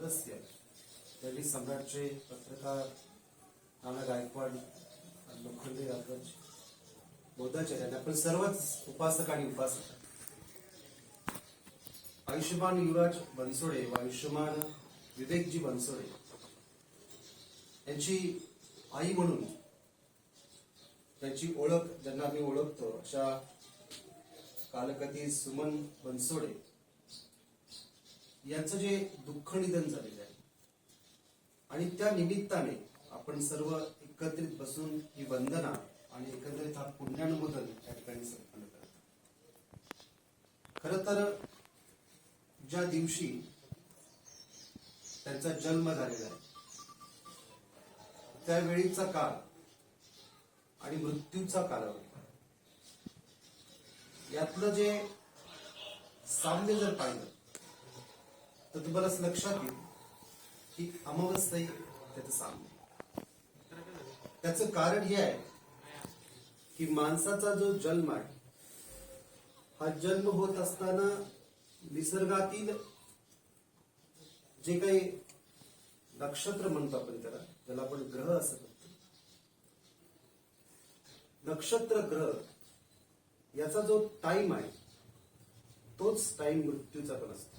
सदस्य त्यांनी सम्राटचे पत्रकार नाना गायकवाड, लोखंडे राजगंज, बोधाचार्य, आपण सर्वच उपासक आणि उपासक. आयुष्यमान युवराज बनसोडे व आयुष्यमान विवेकजी बनसोडे यांची आई म्हणून त्यांची ओळख ज्यांना आम्ही ओळखतो अशा कालकथी सुमन बनसोडे यांचं जे दुःख निधन झालेलं आहे आणि त्या निमित्ताने आपण सर्व एकत्रित बसून ही वंदना आणि एकत्रित हा पुण्यानुमोदन या ठिकाणी संपन्न करतो. खर तर ज्या दिवशी त्यांचा जन्म झालेला आहे त्यावेळीचा काळ आणि मृत्यूचा कालावधी यातलं जे साम्य जर पाहिलं तर तुम्हाला लक्षात येईल की अमावस्या त्याचं साम्य. त्याचं कारण हे आहे की माणसाचा जो जन्म आहे हा जन्म होत असताना निसर्गातील जे काही नक्षत्र म्हणतो आपण त्याला, ज्याला आपण ग्रह असं म्हणतो, नक्षत्र ग्रह याचा जो टाइम आहे तोच टाइम मृत्यूचा पण असतो.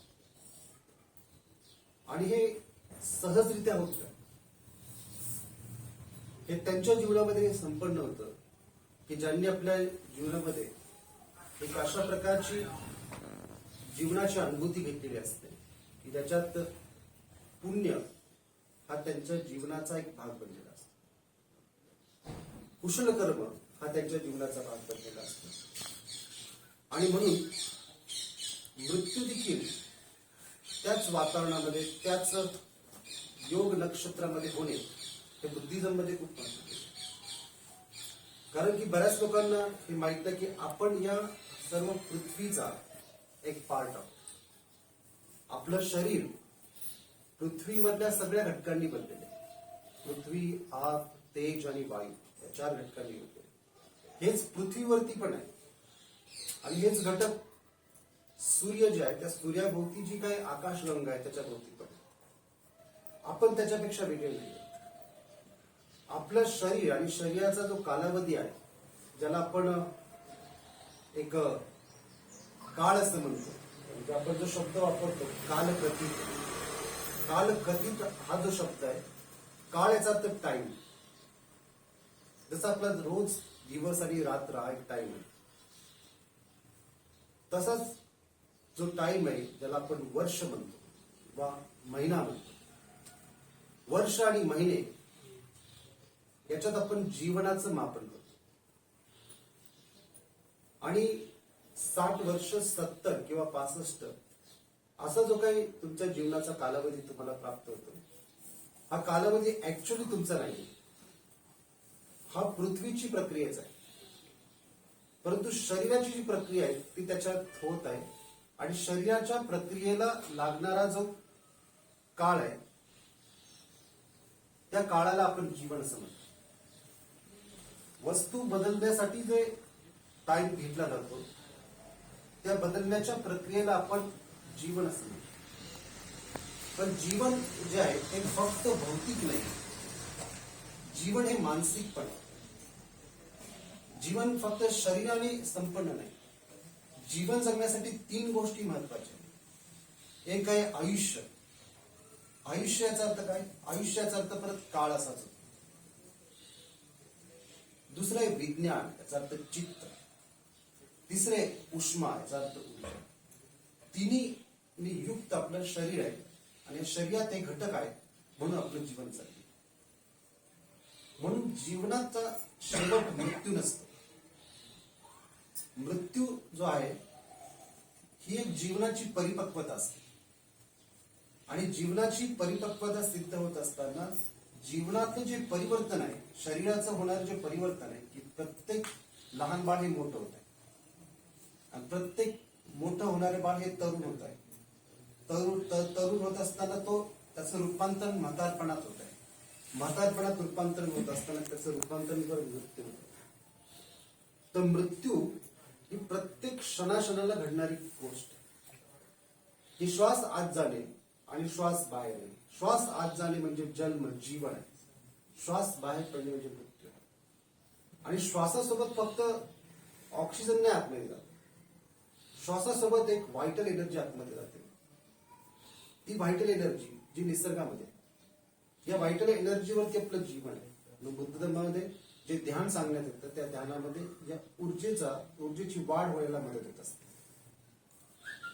आणि हे सहजरित्या होत नाही. हे त्यांच्या जीवनामध्ये संपन्न होतं की ज्यांनी आपल्या जीवनामध्ये एक अशा प्रकारची जीवनाची अनुभूती घेतलेली असते की ज्याच्यात पुण्य हा त्यांच्या जीवनाचा एक भाग बनलेला असतो, कुशल कर्म हा त्यांच्या जीवनाचा भाग बनलेला असतो. आणि म्हणून मृत्यू देखील त्याच वातावरणामध्ये, त्याच योग नक्षत्रामध्ये होणे हे बुद्धिझम मध्ये खूप महत्त्वाचे. कारण की बऱ्याच लोकांना हे माहित नाही की आपण या सर्व पृथ्वीचा एक पार्ट आहोत. आपलं शरीर पृथ्वीवरल्या सगळ्या घटकांनी बनलेले आहे. पृथ्वी, आग, तेज आणि वायू या 4 घटकांनी बनलेले. हेच पृथ्वीवरती पण आहे. आणि हेच घटक सूर्य जे आहे त्या सूर्याभोवती जी काही आकाशगंगा आहे त्याच्या भोवती पण आपण त्याच्यापेक्षा वेगळे नाही. आपलं शरीर आणि शरीराचा जो कालावधी आहे ज्याला आपण एक काळ असं म्हणतो, म्हणजे आपण जो शब्द वापरतो कालकथित, कालकथित हा जो शब्द आहे, काळ याचा अर्थ टाइम. जसं आपला रोज दिवस आणि रात्र हा एक टाइम आहे, तसाच जो टाइम आहे ज्याला आपण वर्ष म्हणतो वा महिना म्हणतो, वर्ष आणि महिने याच्यात आपण जीवनाचं मापन करतो. आणि 60 वर्ष, 70 किंवा 65 असा जो काही तुमच्या जीवनाचा कालावधी तुम्हाला प्राप्त होतो हा कालावधी ऍक्च्युअली तुमचा नाही, हा पृथ्वीची प्रक्रियाच आहे. परंतु शरीराची जी प्रक्रिया आहे ती त्याच्यात होत आहे. आणि शरीराच्या प्रक्रियेला लागणारा जो काळ आहे त्या काळाला आपण जीवन असं म्हणतो. वस्तू बदलण्यासाठी जे टाइम घेतला जातो त्या बदलण्याच्या प्रक्रियेला आपण जीवन असं म्हणतो. पण जीवन जे आहे ते फक्त भौतिक नाही, जीवन हे मानसिक पण आहे. जीवन फक्त शरीराने संपन्न नाही. जीवन जगण्यासाठी 3 गोष्टी महत्वाच्या. एक आहे आयुष्य. आयुष्याचा अर्थ काय? आयुष्याचा अर्थ परत काळ असाच होतो. दुसरं आहे विज्ञान, याचा अर्थ चित्त. तिसरे उष्मा, याचा अर्थ ऊर्जा. तिन्ही युक्त आपलं शरीर आहे आणि शरीरात एक घटक आहे म्हणून आपलं जीवन चालते. म्हणून जीवनाचा शेवट मृत्यू नसतो. मृत्यू जो आहे ही एक जीवनाची परिपक्वता असते. आणि जीवनाची परिपक्वता सिद्ध होत असताना जीवनातलं जे परिवर्तन आहे, शरीराचं होणारं जे परिवर्तन आहे की प्रत्येक लहान बाळ हे मोठं होत आहे आणि प्रत्येक मोठं होणारे बाळ हे तरुण होत आहे. तरुण होत असताना तो त्याचं रूपांतरण म्हातारपणात होत आहे. म्हातारपणात रूपांतरण होत असताना त्याचं रूपांतरण करून मृत्यू होत आहे. तर मृत्यू ही प्रत्येक क्षणाक्षणाला घडणारी गोष्ट. ही श्वास आत जाणे आणि श्वास बाहेर येणे. श्वास आत जाणे म्हणजे जन्म, जीवन आहे. श्वास बाहेर पडणे म्हणजे मृत्यू आहे. आणि श्वासासोबत फक्त ऑक्सिजन नाही आतमध्ये जात, श्वासासोबत एक व्हायटल एनर्जी आतमध्ये जाते. ती व्हायटल एनर्जी जी निसर्गामध्ये, या व्हायटल एनर्जीवरती आपलं जीवन आहे. बुद्ध धर्मामध्ये जे ध्यान सांगण्यात येतं त्या ध्यानामध्ये या ऊर्जेची वाढ व्हायला मदत होत असते.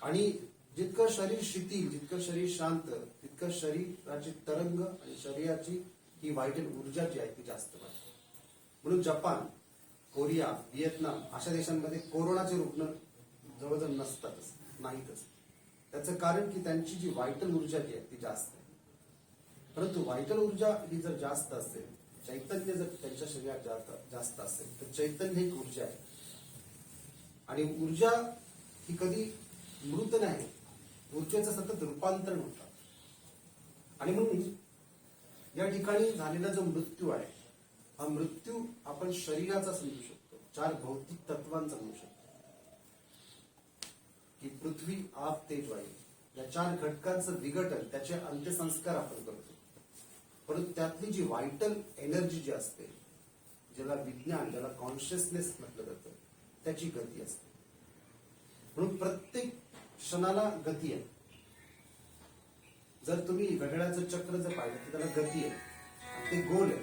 आणि जितकं शरीर शिथिल, जितकं शरीर शांत, तितकं शरीराची तरंग आणि शरीराची ही व्हायटल ऊर्जा जी आहे ती जास्त वाढते. म्हणून जपान, कोरिया, व्हिएतनाम अशा देशांमध्ये कोरोनाचे रुग्ण जवळजवळ नसतातच, नाहीतच. त्याचं कारण की त्यांची जी व्हायटल ऊर्जा जी आहे ती जास्त आहे. परंतु व्हायटल ऊर्जा ही जर जास्त असेल, चैतन्य जर त्यांच्या शरीरात जास्त असेल तर चैतन्य ही ऊर्जा आहे. आणि ऊर्जा ही कधी मृत नाही, ऊर्जेचं सतत रूपांतरण होतं. आणि म्हणून या ठिकाणी झालेला जो मृत्यू आहे, हा मृत्यू आपण शरीराचा समजू शकतो, 4 भौतिक तत्वांचा म्हणू शकतो की पृथ्वी, आप, तेज, वायू या 4 घटकांचं विघटन, त्याचे अंत्यसंस्कार आपण करतो. परंतु त्यातली जी व्हायटल एनर्जी जी असते, ज्याला विज्ञान, ज्याला कॉन्शियसनेस म्हटलं जातं, त्याची गती असते. म्हणून प्रत्येक क्षणाला गती आहे. जर तुम्ही घड्याळाचं चक्र जर पाहिलं तर त्याला गती आहे, ते गोल आहे.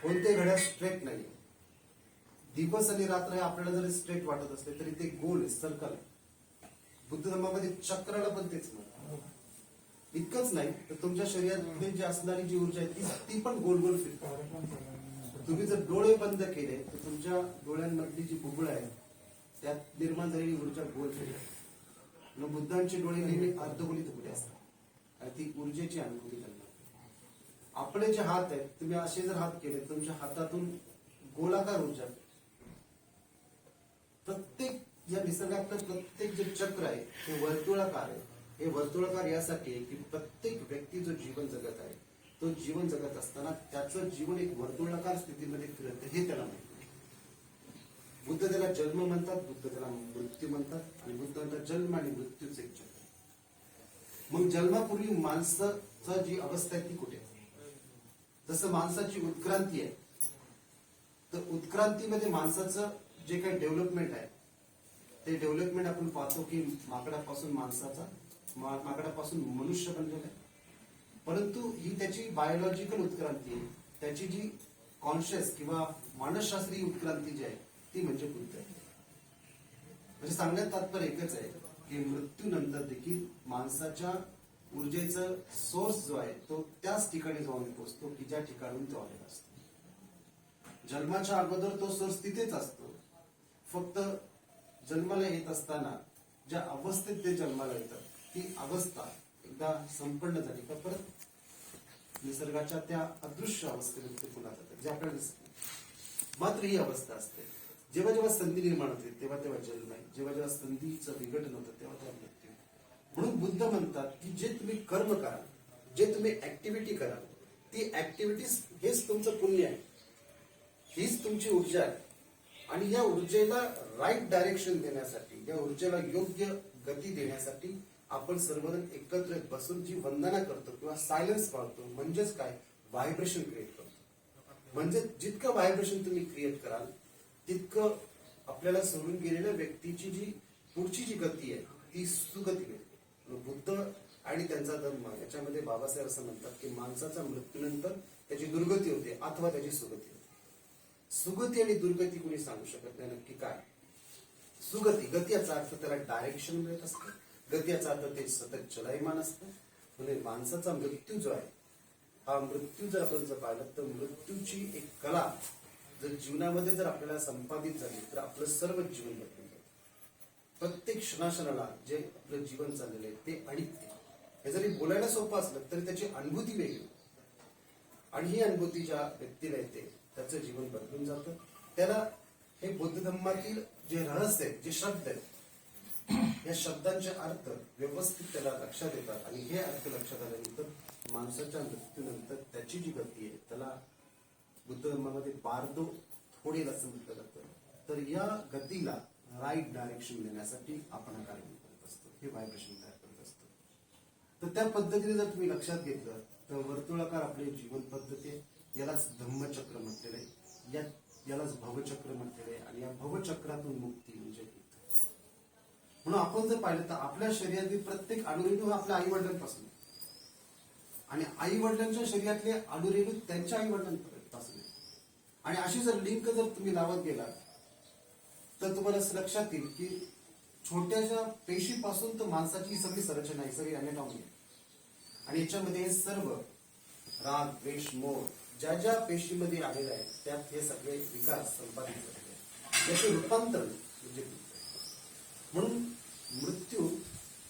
कोणते घड्याळ स्ट्रेट नाही. दिवस आणि रात्र हे आपल्याला जरी स्ट्रेट वाटत असले तरी ते गोल आहे, सर्कल आहे. बुद्ध धर्मामध्ये चक्राला पण तेच म्हणतात. इतकंच नाही तर तुमच्या शरीरात जी असणारी जी ऊर्जा आहे ती पण गोल गोल फिरते. तुम्ही जर डोळे बंद केले तर तुमच्या डोळ्यांमधली जी बुबुळ आहे त्यात निर्माण झालेली ऊर्जा गोल फिरते. मग बुद्धांचे डोळे नेहमी अर्धगोलीत उघडे असतात आणि ती ऊर्जेची अनुभूती करणार. आपले जे हात आहेत, तुम्ही असे जर हात केले तुमच्या हातातून गोलाकार ऊर्जा. प्रत्येक या निसर्गातलं प्रत्येक जे चक्र आहे ते वर्तुळाकार आहे. हे वर्तुळाकार यासाठी आहे की प्रत्येक व्यक्ती जो जीवन जगत आहे तो जीवन जगत असताना त्याचं जीवन एक वर्तुळाकार स्थितीमध्ये फिरत हे त्याला माहिती. बुद्ध त्याला जन्म म्हणतात, बुद्ध त्याला मृत्यू म्हणतात आणि बुद्ध म्हणतात जन्म आणि मृत्यूच एक चक्र. मग जन्मापूर्वी माणसाची जी अवस्था आहे ती कुठे? जसं माणसाची उत्क्रांती आहे तर उत्क्रांतीमध्ये माणसाचं जे काही डेव्हलपमेंट आहे ते डेव्हलपमेंट आपण पाहतो की माकडापासून मनुष्य बनलेला आहे. परंतु ही त्याची बायोलॉजिकल उत्क्रांती आहे. त्याची जी कॉन्शियस किंवा मानसशास्त्रीय उत्क्रांती जी आहे ती म्हणजे बुद्ध आहे. म्हणजे सांगण्यात तात्पर्य एकच आहे की मृत्यूनंतर देखील माणसाच्या ऊर्जेचा सोर्स जो आहे तो त्याच ठिकाणी जाऊन पोहोचतो की ज्या ठिकाणून तो आलेला असतो. जन्माच्या अगोदर तो सोर्स तिथेच असतो. फक्त जन्माला येत असताना ज्या अवस्थेत ते जन्माला येतात ती अवस्था एकदा संपन्न झाली का परत निसर्गाच्या त्या अदृश्य अवस्थेमध्ये ते पुन्हा जातात जे आपल्याला दिसत नाही. मात्र ही अवस्था असते. जेव्हा जेव्हा संधी निर्माण होते तेव्हा तेव्हा जन्म आहे, जेव्हा जेव्हा संधीचं विघटन होतं तेव्हा तेव्हा मृत्यू. म्हणून बुद्ध म्हणतात की जे तुम्ही कर्म कराल, जे तुम्ही ऍक्टिव्हिटी कराल, ती ऍक्टिव्हिटीज हेच तुमचं पुण्य आहे, हीच तुमची ऊर्जा आहे. आणि या ऊर्जेला राईट डायरेक्शन देण्यासाठी, या ऊर्जेला योग्य गती देण्यासाठी आपण सर्वजण एकत्र बसून जी वंदना करतो किंवा सायलेन्स पाळतो, म्हणजेच काय, व्हायब्रेशन क्रिएट करतो. म्हणजे जितकं व्हायब्रेशन तुम्ही क्रिएट कराल तितकं आपल्याला सोडून गेलेल्या व्यक्तीची जी पुढची जी गती आहे ती सुगती मिळते. बुद्ध आणि त्यांचा धर्म याच्यामध्ये बाबासाहेब असं म्हणतात की माणसाचा मृत्यूनंतर त्याची दुर्गती होते अथवा त्याची सुगती होते. सुगती आणि दुर्गती कोणी सांगू शकत नाही नक्की काय. सुगती, गती याचा अर्थ त्याला डायरेक्शन मिळत असतं, गती याचा अर्थ ते सतत चलायमान असतं. म्हणजे माणसाचा मृत्यू जो आहे हा मृत्यू जर आपण जर पाहिलं तर मृत्यूची एक कला जर जीवनामध्ये जर आपल्याला संपादित झाली तर आपलं सर्व जीवन बदलून जातं. प्रत्येक क्षणाक्षणाला जे आपलं जीवन चाललेलं आहे ते अनित्य. हे जरी बोलायला सोपं असलं तरी त्याची अनुभूती वेगळी. आणि ही अनुभूती ज्या व्यक्तीला येते त्याचं जीवन बदलून जातं. त्याला हे बौद्ध धर्मातील जे रहस्य आहेत, जे शब्द आहेत, या शब्दांचे अर्थ व्यवस्थित त्याला लक्षात येतात. आणि हे अर्थ लक्षात आल्यानंतर माणसाच्या मृत्यूनंतर त्याची जी गती आहे त्याला बुद्ध धर्मामध्ये बार्दो थोडेल असं म्हटलं जातं. तर या गतीला राईट डायरेक्शन देण्यासाठी आपण हा कार्यक्रम करत असतो, हे व्हायब्रेशन तयार करत असतो. तर त्या पद्धतीने जर तुम्ही लक्षात घेतलं तर वर्तुळाकार आपली जीवन पद्धती आहे. यालाच धम्मचक्र म्हटलेलं आहे, यालाच भवचक्र म्हटलेलं आहे. आणि या भवचक्रातून मुक्ती म्हणजे मुक्ती. म्हणून आपण जर पाहिलं तर आपल्या शरीरातील प्रत्येक अणुरेणू आपल्या आई वडिलांपासून, आणि आई वडिलांच्या शरीरातले अणुरेणू त्यांच्या आई वडिलांपासून. आणि अशी जर लिंक जर तुम्ही लावत गेला तर तुम्हाला असं लक्षात येईल की छोट्याशा पेशीपासून तर माणसाची ही सगळी संरचना आहे, सगळी अॅनाटॉमी आहे. आणि याच्यामध्ये हे सर्व राग, द्वेष, मोह ज्या ज्या पेशीमध्ये आलेले आहेत त्यात हे सगळे विकार संपादित झालेले आहेत. याचे रूपांतर म्हणजे म्हणून मृत्यू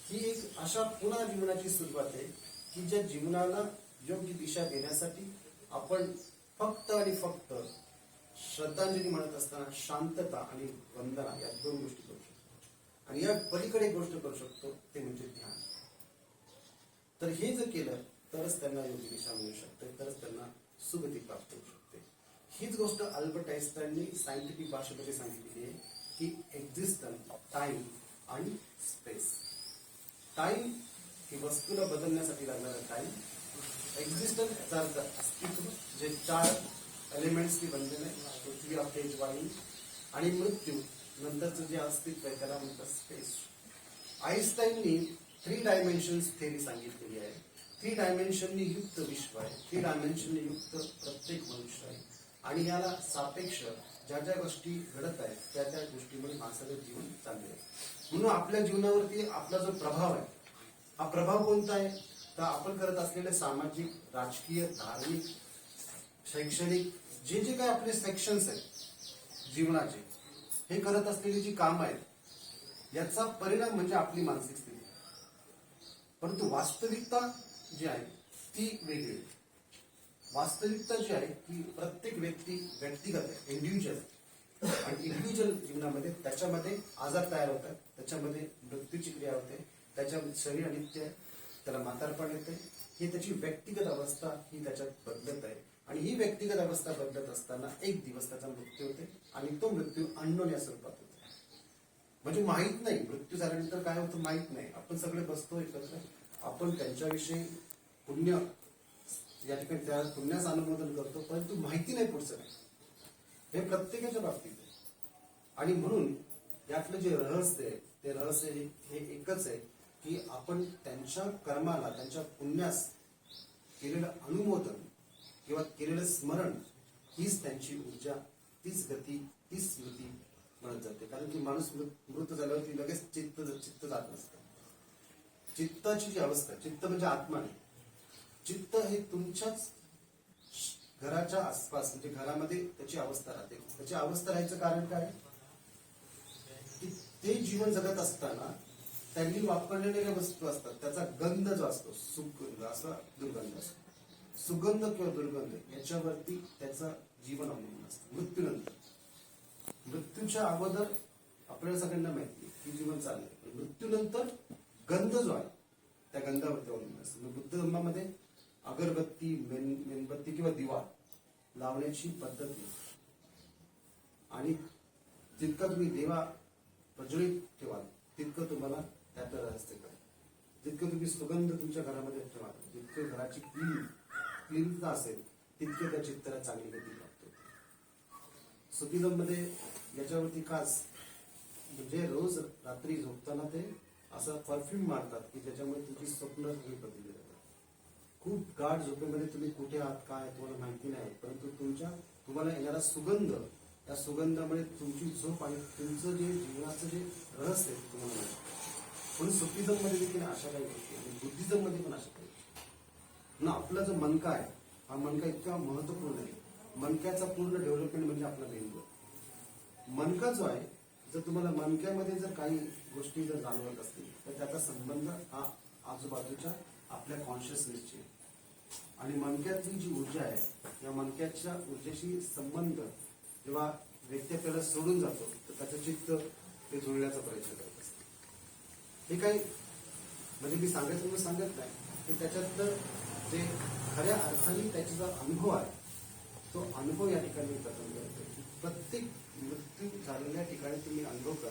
ही एक अशा पुन्हा जीवनाची सुरुवात आहे की ज्या जीवनाला योग्य दिशा देण्यासाठी आपण फक्त आणि फक्त श्रद्धांजली म्हणत असताना शांतता आणि वंदना या दोन गोष्टी करू शकतो. आणि या पलीकडे एक गोष्ट करू शकतो ते म्हणजे ध्यान. तर हे जर केलं तरच त्यांना योग्य दिशा मिळू शकते, तरच त्यांना सुगती प्राप्त होऊ शकते. हीच गोष्ट अल्बर्ट आइन्स्टाईननी सायंटिफिक भाषेमध्ये सांगितलेली आहे की एक्झिस्टन्स, टाइम आणि स्पेस. टाइम ही वस्तूला बदलण्यासाठी लागणारा टाइम, एक्झिस्टन्स अस्तित्व जे 4 एलिमेंट्सनी बनलेलं आहे, पृथ्वी, तेज, वायू, आणि मृत्यू नंतरचं जे अस्तित्व आहे त्याला म्हणतात स्पेस. आइन्स्टाईननी 3 डायमेन्शन्स थेरी सांगितलेली आहे. 3 डायमेन्शननी युक्त विश्व आहे, 3 डायमेन्शननी युक्त प्रत्येक मनुष्य आहे. आणि याला सापेक्ष ज्या ज्या गोष्टी घडत आहेत त्या त्या गोष्टीमुळे माणसाचं जीवन चालले आहे. म्हणून आपल्या जीवनावरती आपला जो प्रभाव आहे, हा प्रभाव कोणता आहे तर आपण करत असलेले सामाजिक, राजकीय, धार्मिक, शैक्षणिक जे जे काही आपले सेक्शन्स आहेत जीवनाचे, हे करत असलेली जी कामं आहेत याचा परिणाम म्हणजे आपली मानसिक स्थिती. परंतु वास्तविकता जी आहे ती वेगळी आहे. वास्तविकता जी आहे की प्रत्येक व्यक्ती व्यक्तिगत आहे, इंडिव्हिज्युअल. आणि इंडिव्हिज्युअल जीवनामध्ये त्याच्यामध्ये आजार तयार होतात, त्याच्यामध्ये मृत्यूची क्रिया होते, त्याच्या शरीर अनित्य आहे, त्याला म्हातारपण येते. ही त्याची व्यक्तिगत अवस्था ही त्याच्यात बदलत आहे. आणि ही व्यक्तिगत अवस्था बदलत असताना एक दिवस त्याचा मृत्यू होते आणि तो मृत्यू अननोन या स्वरूपात होतो. म्हणजे माहित नाही मृत्यू झाल्यानंतर काय होतं माहित नाही. आपण सगळे बसतो एकत्र, आपण त्यांच्याविषयी पुण्य या ठिकाणी त्या पुण्याचं अनुमोदन करतो, परंतु माहिती नाही पुढचं नाही. हे प्रत्येकाच्या बाबतीत आहे. आणि म्हणून यातलं जे रहस्य आहे ते रहस्य हे एकच आहे की आपण त्यांच्या कर्माला, त्यांच्या पुण्यास केलेलं अनुमोदन किंवा केलेलं स्मरण हीच त्यांची ऊर्जा, तीच गती, तीच स्मृती म्हणत जाते. कारण की माणूस मृत झाल्यावरती लगेच चित्त जात नसतं. चित्ताची जी अवस्था, चित्त म्हणजे आत्मा नाही, चित्त हे तुमच्याच घराच्या आसपास म्हणजे घरामध्ये त्याची अवस्था राहते. त्याची अवस्था राहायचं कारण काय की ते जीवन जगत असताना त्यांनी वापरलेल्या वस्तू असतात त्याचा गंध जो असतो, सुगंध असा दुर्गंध असतो. सुगंध किंवा दुर्गंध याच्यावरती त्याचं जीवन अवलंबून असतं. मृत्यूच्या अगोदर आपल्याला सगळ्यांना माहिती की जीवन चाललंय, मृत्यूनंतर गंध जो आहे त्या गंधावरती अवलंबून असतं. बुद्ध धर्मामध्ये अगरबत्ती, मेणबत्ती किंवा दिवा लावण्याची पद्धत नाही. आणि जितका तुम्ही देवा प्रज्वलित ठेवाल तितकं तुम्हाला त्यातलं रहस्य कळेल. जितकं तुम्ही सुगंध तुमच्या घरामध्ये ठेवाल, जितकं घराची क्लीनता असेल तितके त्या चित्ताला चांगली गती प्राप्त होते. सुफिझम मध्ये याच्यावरती खास म्हणजे रोज रात्री झोपताना ते असं परफ्यूम मारतात की ज्याच्यामुळे तुमची स्वप्न तुम्ही बदलली जातात. खूप गाढ झोपेमध्ये तुम्ही कुठे आहात काय तुम्हाला माहिती नाही, परंतु तुम्हाला येणारा सुगंध, त्या सुगंधामुळे तुमची झोप आणि तुमचं जे जीवनाचं जे रहस्य आहे तुम्हाला माहिती. म्हणून सुफिझम मध्ये देखील अशा काही गोष्टी आणि बुद्धिझम मध्ये पण अशा काही गोष्टी. ना आपला जो मनका आहे हा मनका इतका महत्वपूर्ण आहे. मनक्याचा पूर्ण डेव्हलपमेंट म्हणजे आपला मेंदू. मनका जो आहे, जर तुम्हाला मनक्यामध्ये जर काही गोष्टी जर जाणवत असतील तर त्याचा संबंध हा आजूबाजूच्या आपल्या कॉन्शियसनेसची. आणि मनक्यातली जी ऊर्जा आहे या मनक्याच्या ऊर्जेशी संबंध जेव्हा व्यक्ती आपल्याला सोडून जातो तर त्याचं चित्त ते जुळण्याचा प्रयत्न करत असतं. हे काही म्हणजे मी सांगत नाही, हे त्याच्यातलं जे खऱ्या अर्थाने त्याचा जो अनुभव आहे तो अनुभव या ठिकाणी कथन करतो. प्रत्येक मृत्यू झालेल्या ठिकाणी तुम्ही अनुभव करा